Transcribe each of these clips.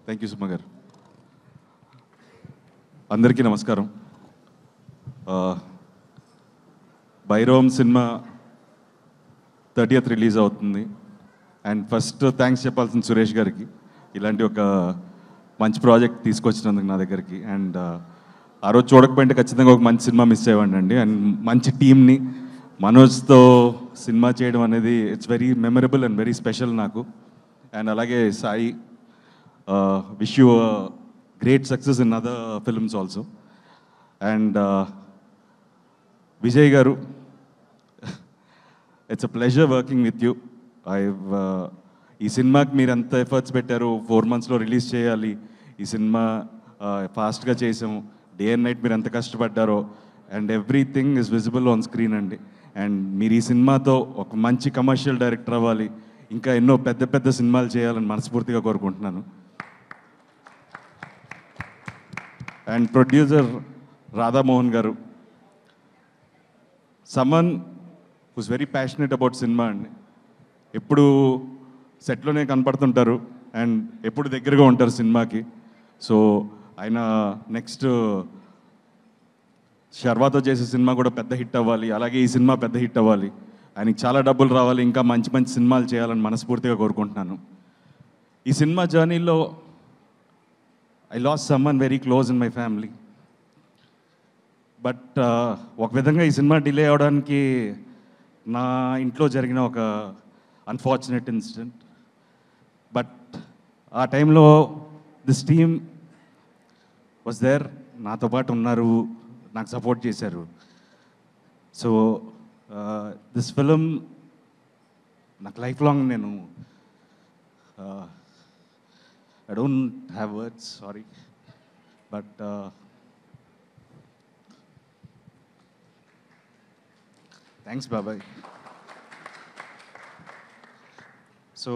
Thank you Suma గారు. అందరికీ నమస్కారం. భైరవం సినిమా 30th రిలీజ్ అవుతుంది. అండ్ ఫస్ట్ థ్యాంక్స్ చెప్పాల్సిన సురేష్ గారికి, ఇలాంటి ఒక మంచి ప్రాజెక్ట్ తీసుకొచ్చినందుకు నా దగ్గరికి. అండ్ ఆ రోజు చూడకపోయింటే ఖచ్చితంగా ఒక మంచి సినిమా మిస్ అయ్యేవాడిని అండి. అండ్ మంచి టీమ్ని మనోజ్తో సినిమా చేయడం అనేది it's very memorable and very special నాకు. అండ్ అలాగే Sai, wish you great success in other films also. And Vijay garu, it's a pleasure working with you. ఈ సినిమాకి మీరు ఎంత ఎఫర్ట్స్ పెట్టారు, 4 monthsలో రిలీజ్ చేయాలి, ఈ సినిమా ఫాస్ట్గా చేసాము, డే అండ్ నైట్ మీరు ఎంత కష్టపడ్డారో, and everything is visible on screen అండి. అండ్ మీరు ఈ సినిమాతో ఒక మంచి కమర్షియల్ డైరెక్టర్ అవ్వాలి, ఇంకా ఎన్నో పెద్ద పెద్ద సినిమాలు చేయాలని మనస్ఫూర్తిగా కోరుకుంటున్నాను. And producer Radhamohan garu, someone who's very passionate about cinema అండి. ఎప్పుడు సెట్లోనే కనపడుతుంటారు అండ్ ఎప్పుడు దగ్గరగా ఉంటారు సినిమాకి. సో ఆయన నెక్స్ట్ శర్వాతో చేసే సినిమా కూడా పెద్ద హిట్ అవ్వాలి, అలాగే ఈ సినిమా పెద్ద హిట్ అవ్వాలి, ఆయనకి చాలా డబ్బులు రావాలి, ఇంకా మంచి మంచి సినిమాలు చేయాలని మనస్ఫూర్తిగా కోరుకుంటున్నాను. ఈ సినిమా జర్నీలో I last someone very close in my family. But ఒక విధంగా ఈ సినిమా డిలే అవడానికి నా ఇంట్లో జరిగిన ఒక అన్ఫార్చునేట్ ఇన్సిడెంట్. బట్ ఆ టైంలో దిస్ టీమ్ వాజ్ దేర్, నాతో పాటు ఉన్నారు, నాకు సపోర్ట్ చేశారు. సో దిస్ ఫిలిం నాకు లైఫ్ లాంగ్, నేను I don't have words, sorry. But thanks బాబాయ్. సో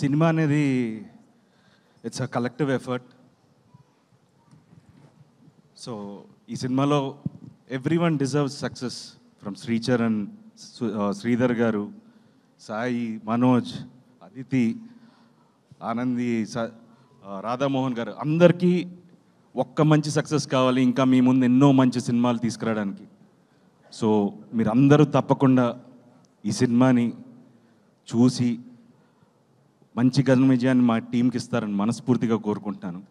సినిమా అనేది it's a collective effort. So ఈ సినిమాలో everyone deserves success, from Sricharan, Sridhar గారు, సాయి, మనోజ్, అదితి, ఆనంది, రాధామోహన్ గారు, అందరికీ ఒక్క మంచి సక్సెస్ కావాలి, ఇంకా మీ ముందు ఎన్నో మంచి సినిమాలు తీసుకురావడానికి. సో మీరందరూ తప్పకుండా ఈ సినిమాని చూసి మంచి ఘన విజయాన్ని మా టీంకి ఇస్తారని మనస్ఫూర్తిగా కోరుకుంటున్నాను.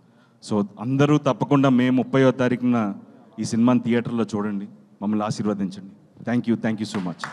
సో అందరూ తప్పకుండా మే 30వ తారీఖున ఈ సినిమాని థియేటర్లో చూడండి, మమ్మల్ని ఆశీర్వదించండి. Thank you so much.